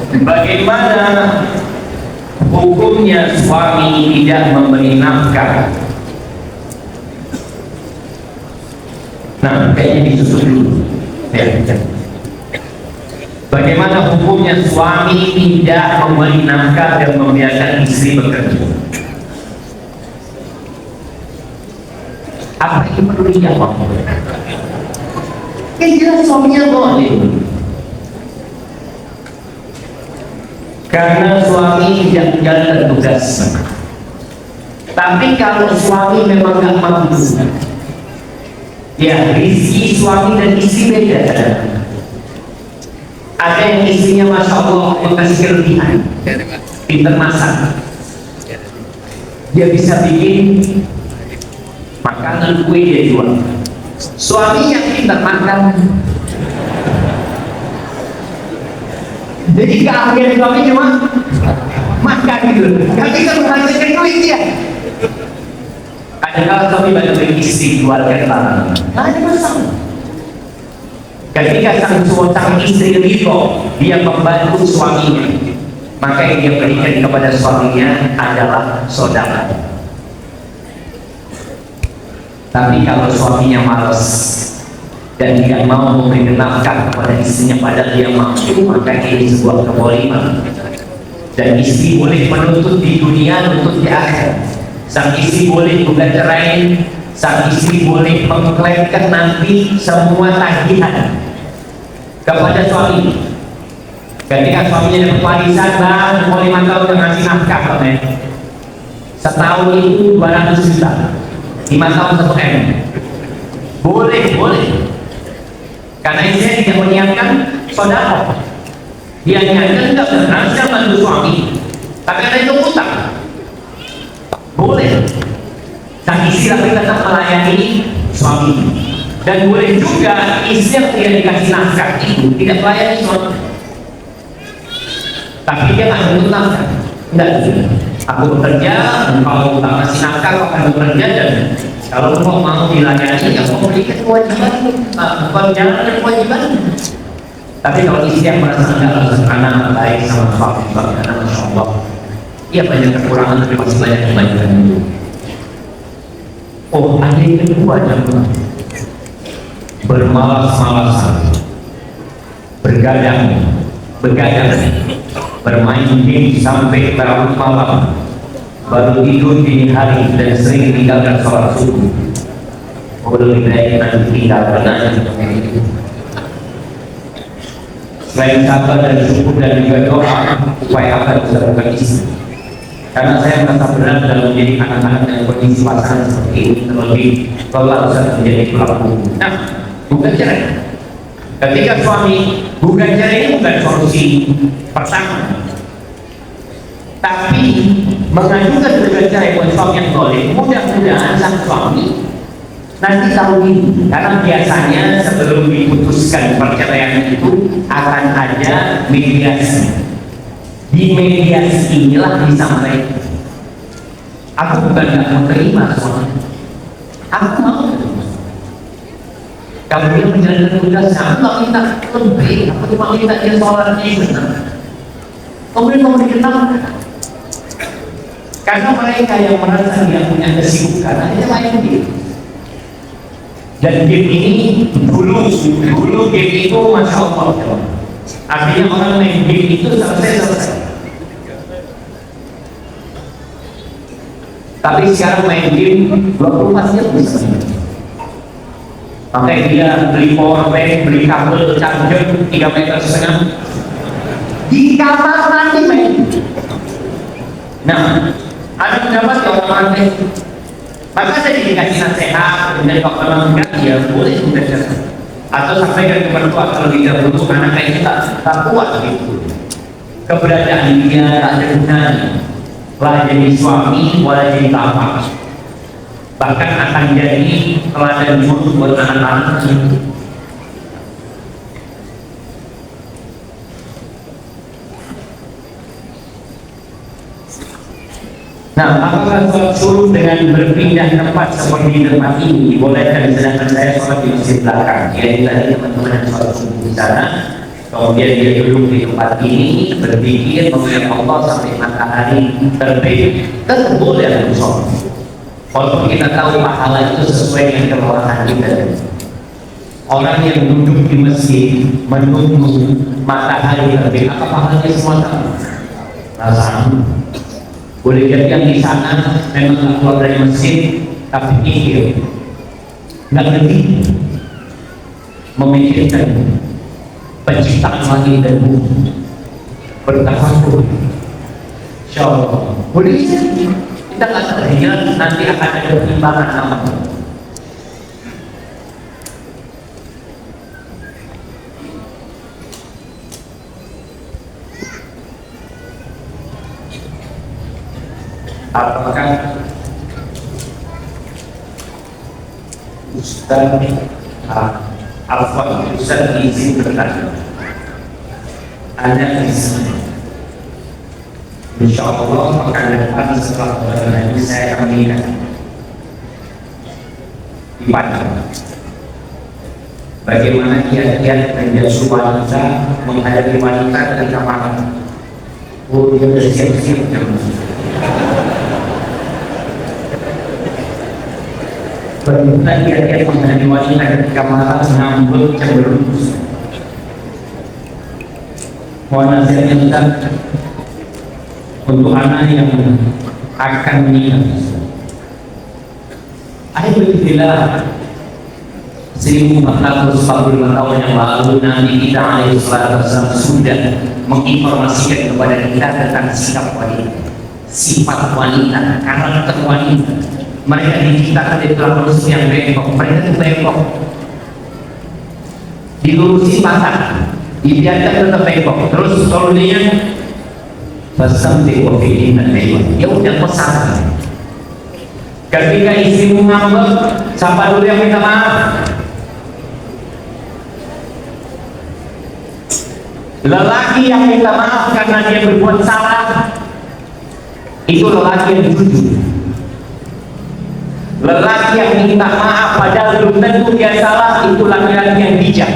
Bagaimana hukumnya suami tidak memberi nafkah? Nah, kayaknya disusun dulu. Ya. Bagaimana hukumnya suami tidak memberi nafkah dan membiarkan istri bekerja? Apa itu perlu dijawab? Yang jelas suaminya boleh. Karena suami tidak menjalankan tugas. Tapi kalau suami memang nggak mampu, ya rezeki suami dan istri beda. Ada yang istrinya masya Allah kasih kelebihan, pinter masak, dia bisa bikin makanan kue dia jual. Suami yang pinter makan, jadi keahlian suami cuma makan gitu, nggak bisa menghasilkan duit dia. Kadang-kadang suami banyak beri istri keluarga barang, nggak ada masalah. Ketika sang istri ridho, dia membantu suaminya, maka yang dia berikan kepada suaminya adalah sedekah. Tapi kalau suaminya malas dan tidak mau memberi nafkah kepada istrinya padahal dia mampu, maka ini sebuah kezaliman. Dan istri boleh menuntut di dunia, menuntut di akhirat. Sang istri boleh gugat cerai, sang istri boleh mengklaimkan nanti semua tagihan kepada suami. Ketika suaminya dapat warisan, bang, mau 5 tahun yang ngasih nafkah, setahun itu 200 juta, 5 tahun 1 M. Boleh. Karena istrinya tidak menyiapkan sedekah. Dia niatkan enggak benar, saya bantu suami, tapi ada itu utang. Boleh. Sang istri tapi tetap melayani suami. Dan boleh juga istri yang tidak dikasih nafkah itu tidak melayani suami, tapi dia akan menuntut nafkah. Enggak, aku bekerja, kalau tak kasih nafkah aku akan bekerja, dan kalau engkau mau dilayani ya kau berikan kewajiban, bukan jalan kewajiban. Tapi kalau istri yang merasa enggak anak baik sama suami, karena masya Allah ia banyak kekurangan tapi masih banyak kebaikan. Oh, ada yang kedua jangan bermalas-malasan, begadang, bermain game sampai larut malam, baru tidur dini hari dan sering meninggalkan sholat subuh. Lebih baik nanti tinggalkan. Selain sabar dan syukur dan juga doa, upaya apa yang bisa dilakukan istri? Karena saya merasa berat dalam menjadi anak-anak yang kondisi pasangan seperti ini, terlebih kalau bisa menjadi pelaku. Nah, bukan cerai. Ketika suami bukan cerai bukan solusi pertama, tapi mengajukan bukan cerai buat suami yang boleh. Mudah-mudahan sang suami nanti tahu ini, karena biasanya sebelum diputuskan perceraian itu akan ada mediasi. Di mediasi inilah disampaikan, aku bukan tidak menerima suami, aku mau. Kalau dia menjalankan tugas, aku nggak minta lebih, aku cuma minta dia sholatnya yang benar. Kemudian kamu dikenal, karena mereka yang merasa dia punya kesibukan, hanya lain dia. Dan game ini dulu game itu masya Allah, artinya orang main game itu selesai. Tapi sekarang main game 24 jam bisa. Makanya dia beli power bank, beli kabel charger 3,5 meter di kamar nanti main. Nah, ada pendapat yang orang lain, maka saya dikasih nasihat dari dokter enggak, ya boleh sudah, atau sampaikan ke mertua kalau tidak butuh anak kayak kita tak kuat gitu. Keberadaan dia tak ada gunanya, lah jadi suami, wala jadi bapak, bahkan akan jadi teladan buruk buat anak-anak itu. Nah, apakah sholat suruh dengan berpindah tempat seperti tempat ini dibolehkan, sedangkan saya sholat di masjid belakang? Ya, tadi teman-teman yang sholat subuh di sana, Kemudian dia duduk di tempat ini berpikir mengingat Allah sampai matahari terbit, tetap boleh sholat. Walaupun kita tahu pahala itu sesuai dengan kemurahan kita. Orang yang duduk di masjid menunggu matahari terbit, apa pahalanya semua tahu? Rasanya boleh jadi yang di sana memang tak keluar dari masjid, tapi pikir nggak ngerti memikirkan penciptaan langit dan bumi, bertafakur. Insyaallah boleh jadi kita nggak terhingga nanti akan ada pertimbangan apa. Apakah Ustaz Al-Fatih Ustaz izin bertanya? Ada izin. Insya Allah akan depan setelah bertanya saya akan menikah di Padang. Bagaimana kiat-kiat menjadi wanita menghadapi wanita dari kamar? Oh, dia sudah siap-siap. Bagaimana kiat-kiat menghadapi wanita ketika marah, ngambek, cenderung. Mohon nasihatnya Ustaz untuk anak yang akan menikah. Alhamdulillah 1445 tahun yang lalu Nabi kita alaihi wasallam sudah menginformasikan kepada kita tentang sikap wanita, sifat wanita, karakter wanita. Mereka diciptakan dari tulang rusuk yang bengkok, mereka itu bengkok, dilurusi patah, dibiarkan tetap bengkok. Terus solusinya bersampai kopi dan lewat. Ya udah pesan. Ketika istrimu ngambek, siapa dulu yang minta maaf? Lelaki yang minta maaf karena dia berbuat salah, itu lelaki yang jujur. Lelaki yang minta maaf padahal belum tentu dia salah, itu laki-laki yang bijak.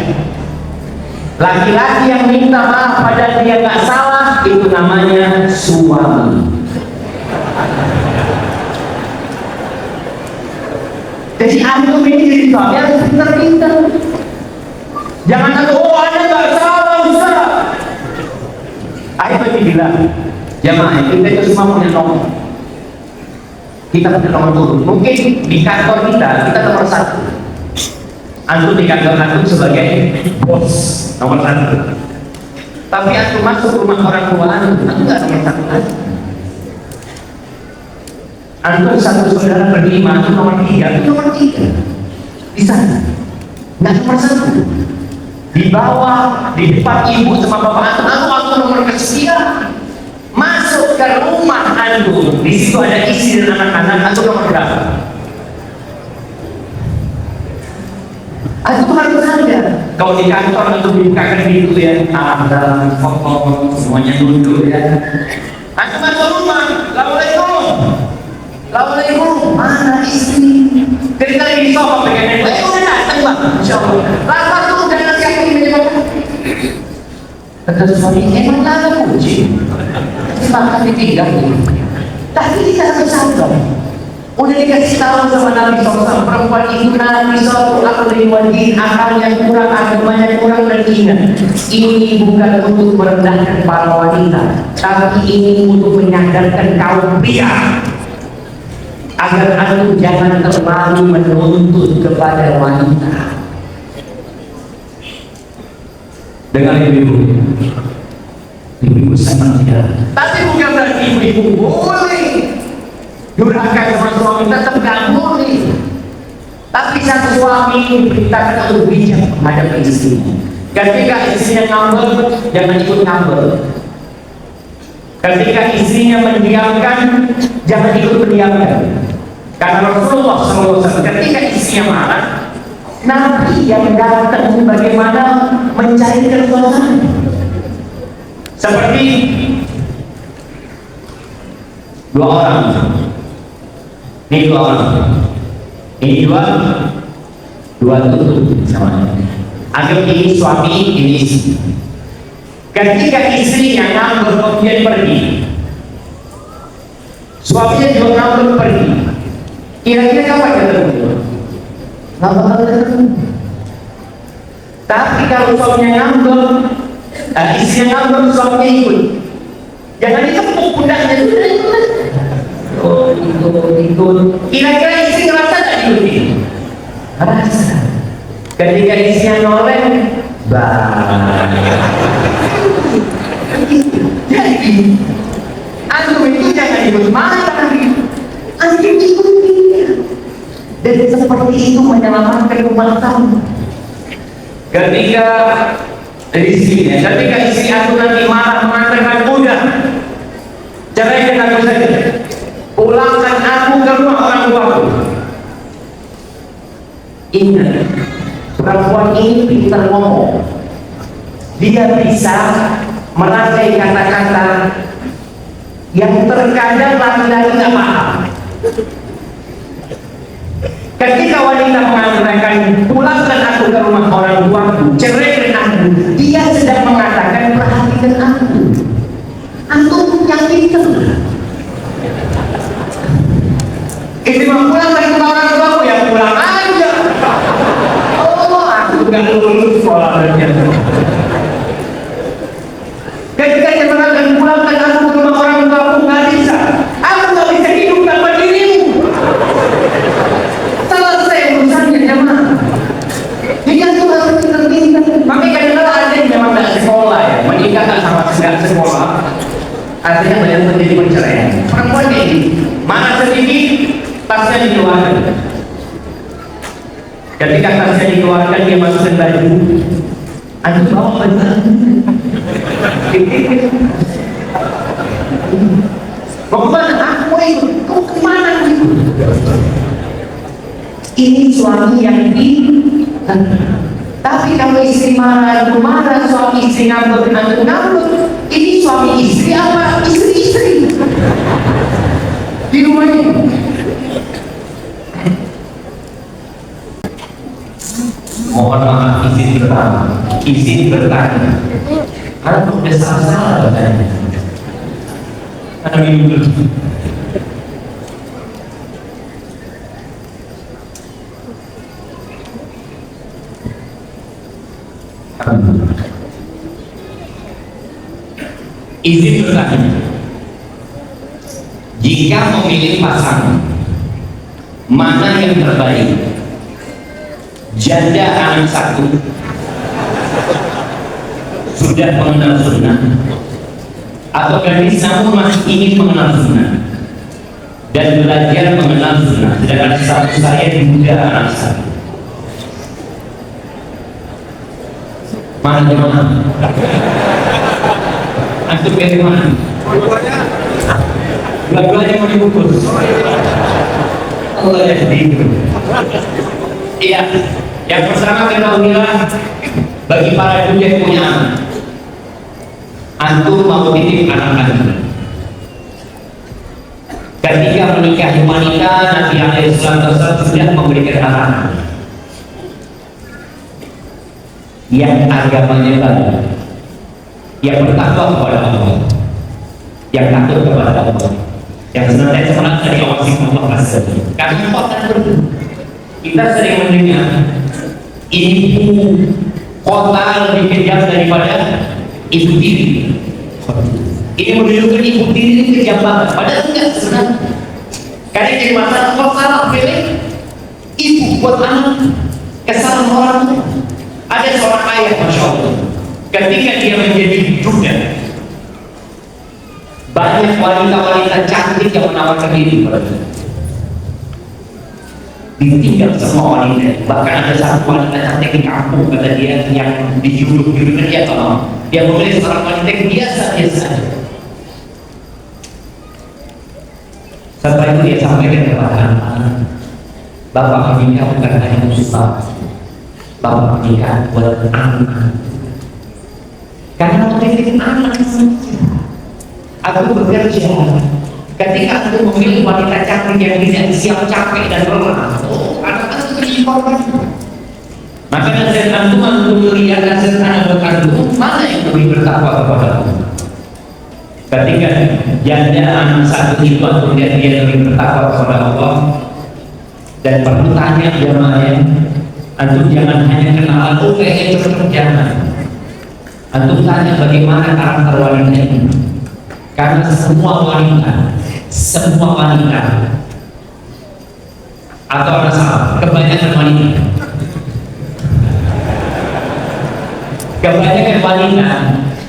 Laki-laki yang minta maaf padahal dia nggak salah, itu namanya suami. Jadi antum ini jadi suami harus pintar-pintar. Jangan antum, oh anda nggak salah Ustaz. Ayo bilang, jamaah kita itu semua punya nomor. Kita punya nomor turun. Mungkin di kantor kita nomor 1. Antum di kantor antum sebagai bos nomor 1. Tapi antum masuk rumah orang tua antum nggak nomor 1 lagi. Antum satu saudara berlima, antum nomor 3, itu nomor 3 di sana, nggak nomor 1. Di bawah, di depan ibu sama bapak antum nomor kesekian. Masuk ke rumah antum, di situ ada istri dan anak-anak, antum nomor berapa? Antum harus sadar. Kalau di kantor antum dibukakan pintu ya, ada foto semuanya duduk ya. Antum masuk rumah, Assalamualaikum, mana istri? Dari tadi di sofa pengen udah datang bang, insyaallah. Lapar tuh udah nasi aku ini bang. Kata suami, emang nggak ada kunci? Makan ditinggal. Tapi kita harus sadar. Udah dikasih tahu sama Nabi SAW, perempuan itu Nabi SAW akal yang kurang, agamanya kurang, dan ingat, ini bukan untuk merendahkan para wanita, tapi ini untuk menyadarkan kaum pria agar antum jangan terlalu menuntut kepada wanita. Dengan ibu sangat tidak. Tapi bukan berarti ibu boleh durhaka kepada suami, tetap nggak boleh. Tapi sang suami diperintahkan untuk bijak menghadapi istrinya. Ketika istrinya ngambek, jangan ikut ngambek. Ketika istrinya mendiamkan, jangan ikut mendiamkan. Karena Rasulullah SAW ketika istrinya marah, Nabi yang datang bagaimana mencairkan suasana. Seperti dua orang. Ini dua tutup sama. Anggap ini suami, ini istri. Ketika istrinya ngambek kemudian pergi, suaminya juga ngambek pergi, kira-kira kapan ketemu? Nggak bakal ketemu. Tapi kalau suaminya ngambek, istrinya ngambek, suaminya ikut, jangan dikepuk pundaknya sudah ikut. Oh, ikut. Kira-kira istri ngerasa tak diikuti? Ngerasa. Ketika istrinya noleh, jadi antum itu jangan ikut mata, antum ikuti. Dan seperti itu menyelamatkan rumah tangga. Ketika istri antum nanti marah mengatakan udah ceraikan aku saja, pulangkan aku ke rumah orang tuaku. Ingat, perempuan ini pintar ngomong. Dia bisa merangkai kata-kata yang terkadang laki-laki tidak paham. Ketika wanita mengatakan pulangkan aku ke rumah orang tuaku, ceraikan aku, dia sedang mengatakan perhatikan aku. Antum yang pintar. Istri mau pulangkan ke orang tuaku, ya pulang aja. Oh, aku nggak lulus sekolahnya. Ketika dia mengatakan pulangkan aku ke rumah orang tuaku, nggak bisa. Aku nggak bisa hidup tanpa dirimu. Selesai urusannya jemaah. Dia tuh harus pintar-pintar. Makanya kadang-kadang ada yang memang nggak sekolah ya, menikah tak sama nggak sekolah. Artinya banyak terjadi perceraian. Perempuan kayak gini, mana sedikit tasnya dikeluarkan. Ketika tasnya dikeluarkan, dia masukkan baju. Antum bawa baju. Mau kemana? Aku ikut. Kau kemana? Ini suami yang tapi kalau istri marah, suami istri ngambek, ini suami istri apa? Istri di rumah ini. Mohon maaf, izin bertanya. Karena udah salah katanya. Amin dulu. Izin bertanya, jika memilih pasangan mana yang terbaik, janda anak satu sudah mengenal sunnah, atau gadis namun masih ingin mengenal sunnah dan belajar mengenal sunnah, sedangkan satu saya muda anak satu, mana gimana? Antum pilih mana? Dua-duanya mau dibungkus. Allah ya sedih. Iya, yang pertama kita bilang bagi para ibu yang punya anak, antum mau titip anak-anak. Ketika menikahi wanita, Nabi SAW sudah memberikan arahan yang agamanya baik, yang bertakwa kepada Allah, yang takut kepada Allah, yang senantiasa merasa diawasi Allah Azza. Karena kita sering mendengar ibu kota lebih kejam daripada ibu tiri. Ini menunjukkan ibu tiri ini kejam banget. Padahal enggak sebenarnya. Karena jadi masalah kok salah pilih ibu buat anak, kesalahan orang. Ada seorang ayah, masya Allah, ketika dia menjadi duda, banyak wanita-wanita cantik yang menawarkan diri kepada dia. Ditinggal semua wanita. Bahkan ada satu wanita cantik di kampung, kata dia, yang dijuluk-julukan dia tolong. Dia memilih seorang wanita yang biasa-biasa. Setelah itu dia sampaikan kepada anak-anak, Bapak menikah bukan hanya susah, Bapak menikah buat anak. Karena memiliki anak saja. Aku bekerja. Ketika aku memilih wanita cantik yang tidak siap capek dan lelah, anak-anak itu dikorban. Maka nasihat antum untuk melihat nasihat anak antum, mana yang lebih bertakwa kepada Allah? Ketika janda anak satu itu antum lihat dia lebih bertakwa kepada Allah, dan perlu tanya jamaah, antum jangan hanya kenal aku kayaknya cocok, jangan. Antum tanya bagaimana karakter wanita ini, karena semua wanita atau ada salah, kebanyakan wanita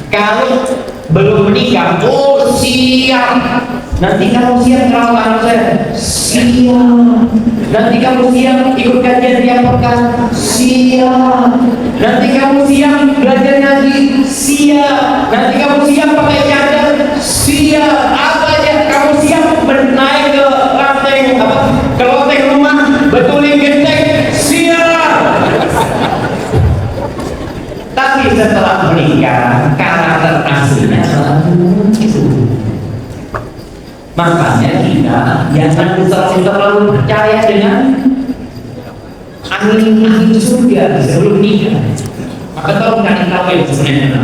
kalau belum menikah, oh siap, nanti kamu siap kalau anak saya, siap, nanti kamu siap ikut kajian tiap pekan, siap, nanti kamu siap belajar ngaji, siap, nanti kamu siap pakai cadar, siap, apa aja kamu siap naik ke lantai ke loteng rumah, betulin genteng, siap. Tapi setelah menikah, karakter aslinya itu. Makanya kita jangan terlalu percaya dengan angin surga sebelum nikah. Maka kalau kalian tahu yang sebenarnya,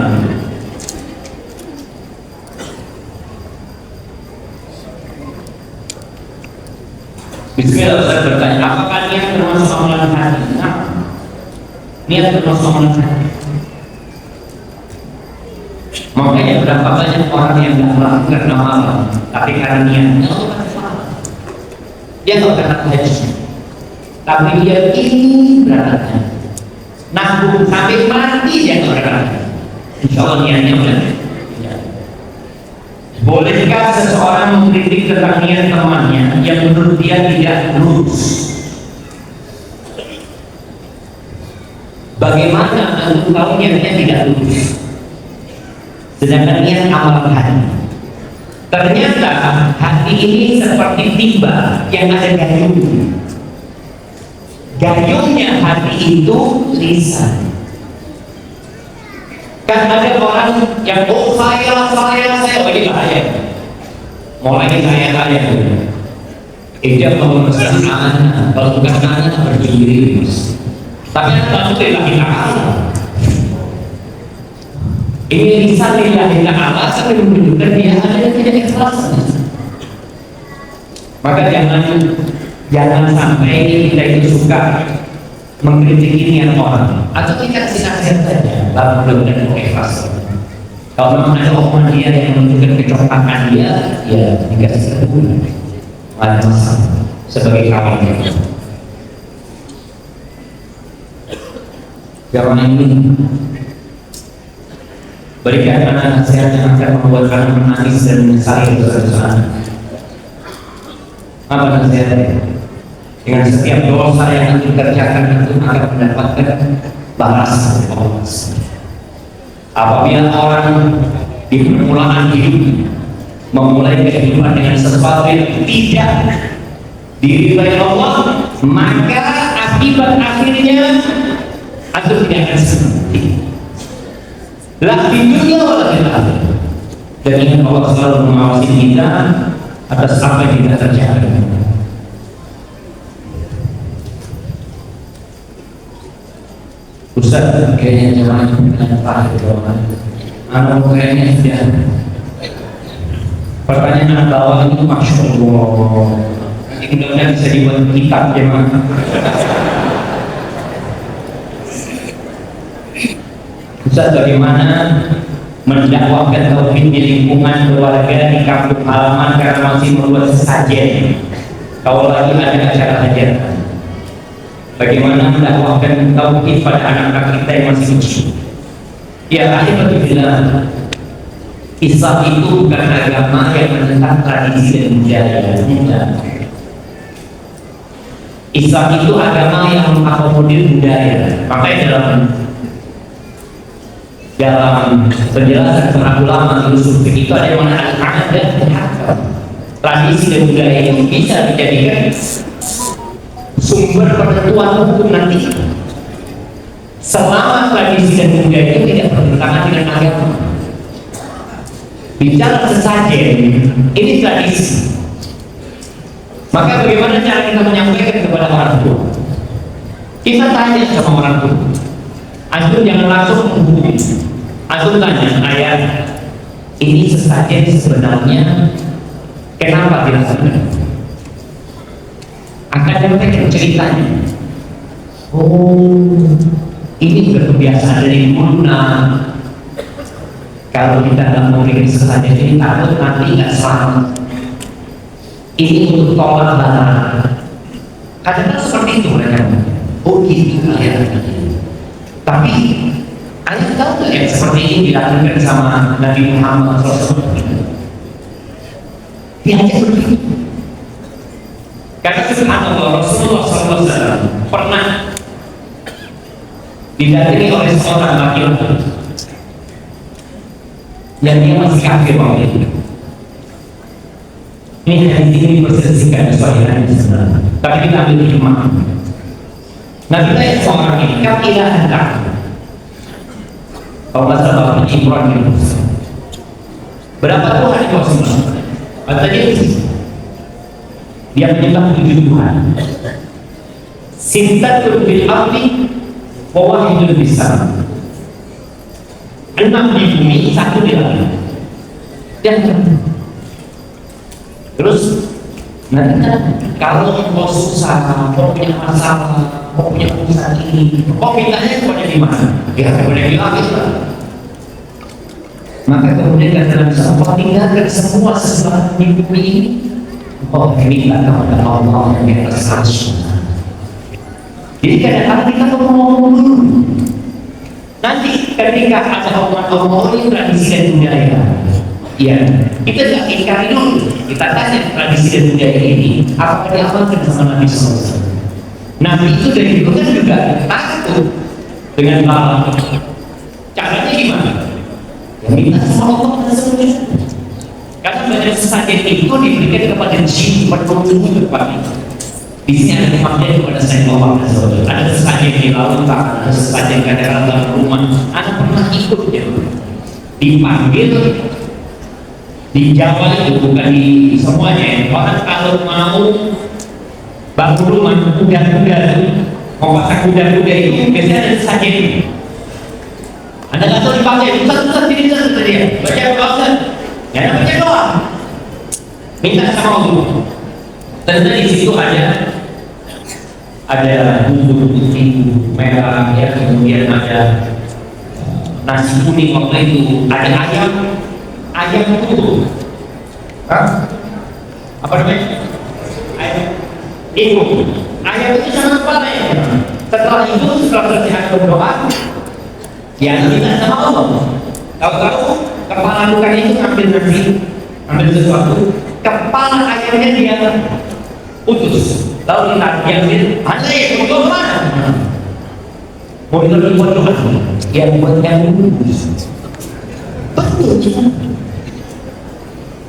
Bismillah, saya bertanya, apakah niat termasuk amalan hati? Nah, niat termasuk amalan hati. Makanya berapa banyak orang yang tidak melakukan amalan, tapi karena niatnya dia nggak berangkat haji, tapi dia ingin berangkat, nabung sampai mati dia nggak berangkat. Insya Allah niatnya benar. Bolehkah seseorang mengkritik tentang niat temannya yang menurut dia tidak lurus? Bagaimana untuk tahu niatnya tidak lurus? Sedangkan niat amalan hati. Ternyata hati ini seperti timba yang ada gayungnya. Gayungnya hati itu lisan. Kan ada orang yang saya, oh ini bahaya. Mulai saya. Dia mau pesan anak, kalau bukan anak berdiri. Tapi tidak boleh lagi ini lisan lillahi ta'ala sampai menunjukkan dia ada yang tidak ikhlas. Maka jangan sampai kita itu suka mengkritik niat orang, atau kita kasih nasihat saja baru benar-benar ikhlas. Kalau memang ada omongan dia yang menunjukkan kecocokan dia, ya dikasih kebenaran, ada masalah sebagai kawan dia. Jangan ini berikan anak nasihat yang akan membuat anak menangis dan menyesali dosa-dosa. Apa nasihatnya? Dengan setiap dosa yang antum kerjakan itu akan mendapatkan balasan dari Allah. Apabila orang di permulaan hidup memulai kehidupan dengan sesuatu yang tidak diridhai Allah, maka akibat akhirnya antum tidak akan seperti lah di dunia wala di akhirat. Dan ingat Allah selalu mengawasi kita atas apa yang kita kerjakan. Ustaz, kayaknya jangan dengan terakhir doang. Anak kayaknya sudah. Pertanyaan bawah itu masya Allah. Nanti mudah-mudahan bisa dibuat kitab jemaah. Ustaz, bagaimana mendakwahkan tauhid di lingkungan keluarga di kampung halaman karena masih membuat sesajen? Kalau lagi ada acara hajatan, bagaimana mendakwahkan tauhid pada anak-anak kita yang masih kecil? Ya, akhir bilang Islam itu bukan agama yang menentang tradisi dan budaya. Islam itu agama yang mengakomodir budaya. Makanya dalam penjelasan para ulama filsuf itu ada yang mengatakan tradisi dan budaya itu bisa dijadikan sumber penentuan hukum nanti selama tradisi dan budaya itu tidak bertentangan dengan agama. Bicara sesajen ini tradisi, maka bagaimana cara kita menyampaikan kepada orang tua? Kita tanya sama orang tua, antum jangan langsung menghubungi, antum tanya, ayah, ini sesajen sebenarnya kenapa dilakukan? Akan menyampaikan ceritanya. Oh, ini juga kebiasaan dari dulu. Kalau kita nggak memberikan sesajen ini, takut nanti nggak selamat. Ini untuk tolak larangan. Kadang-kadang seperti itu mereka. Oh gitu ya. Tapi Anda tahu nggak yang seperti ini dilakukan sama Nabi Muhammad SAW? Diajak begitu. Karena subhanallah Rasulullah SAW pernah didatangi oleh seorang laki-laki yang dia masih kafir waktu itu. Ini hadis ini diperselisihkan sesuai hadis sebenarnya, tapi kita ambil hikmah. Nabi tanya seorang ini, kam ilahan tak? Kalau bahasa Bapak Ibrahim, berapa Tuhan kau sembah? Kata dia menyembah 7 Tuhan. Sintatun bil ardi wa wahidun bis sama. 6 di bumi, 1 di langit. Dan terus nanti kalau mau susah, mau punya masalah, mau punya urusan ini, mau mintanya kepada di mana? Ya kepada di langit lah. Maka kemudian kata Nabi SAW, tinggalkan semua sesembahan di bumi ini. Oh, minta kepada Allah yang atas. Jadi kadang-kadang kita ngomong dulu. Nanti ketika ada orang-orang ini tradisi dan budaya, ya kita tidak ingkari dulu. Kita tanya tradisi dan budaya ini apakah diamalkan sama Nabi SAW. Nabi itu dari dulu kan juga takut dengan malam. Caranya gimana? Ya minta sama Allah dan semuanya. Karena banyak sesajen itu diberikan kepada jin penunggu depan. Di sini ada tempatnya kepada saya Allah. Ada sesajen di lautan, ada sesajen kadang-kadang dalam rumah. Ada pernah ikut ya, dipanggil di Jawa itu, bukan di semuanya. Orang kalau mau bangun rumah, kuda-kuda, mau pasang kuda-kuda itu biasanya ada sesajen. Anda nggak tahu dipakai, susah-susah dia. Baca doa, ya namanya doa. Minta sama Allah. Tentu di situ ada bumbu putih, merah, ya, kemudian ada nasi kuning waktu itu, ada ayam itu, apa namanya? Ayam itu sangat panas. Setelah itu, setelah selesai berdoa, ya minta sama Allah. Kalau kepala luka itu ambil sesuatu, kepala ayamnya dia putus. Lalu diambil, ada yang mau mana? Mau dibuat yang buat yang betul.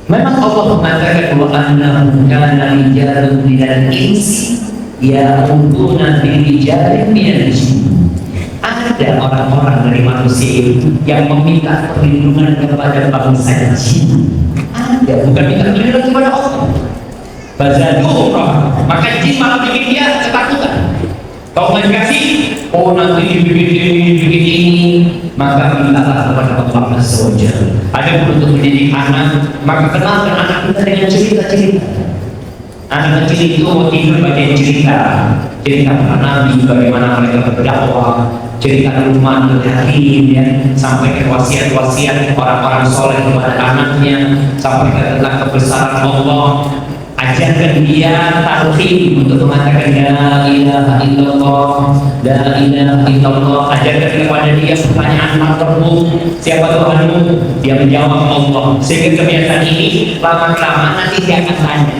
Memang Allah mengatakan bahwa annahu kana rijalun minal insi ya'uduna bi rijalin minal jinn. Ada orang-orang dari manusia itu yang meminta perlindungan kepada bangsa jin. Ada, bukan minta perlindungan kepada Allah. Maka jin malah bikin dia ketakutan. Kalau nggak dikasih, oh nanti dibikin ini, maka mintalah kepada Allah Azza wa Jalla. Ada pun untuk mendidik anak, maka kenalkan anak kita dengan cerita-cerita. Anak kecil itu mau tidur baca cerita para nabi, bagaimana mereka berdakwah, cerita Luqman Hakim, ya, sampai ke wasiat-wasiat orang-orang soleh kepada anaknya, sampai ke tentang kebesaran Allah. Ajarkan dia tauhid untuk mengatakan la ilaha illallah, la ilaha illallah. Ajarkan kepada dia pertanyaan makhluk, siapa Tuhanmu? Dia menjawab Allah. Sehingga kebiasaan ini lama-lama nanti dia akan tanya.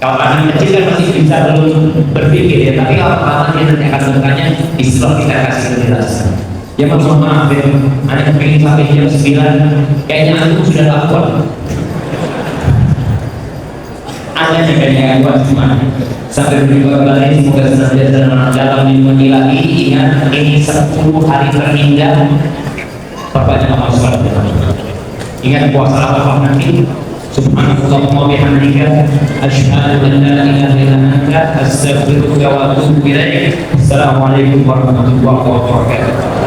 Kalau anak kecil kan masih bisa belum berpikir ya, tapi kalau lama dia nanti akan bertanya, istilah kita kasih penjelasan. Ya maaf ya, anak pengen sampai jam 9, kayaknya aku sudah lapor. Anda juga jangan buat cuma sampai berjumpa kembali, semoga senantiasa dalam lindungi lagi. Ingat, ini 10 hari terindah perpanjang amal sholat. Ingat puasa apa nanti Subhanallahumma bihamdika asyhadu an la ilaha illa anta astaghfiruka wa atubu ilaik. Assalamualaikum warahmatullahi wabarakatuh.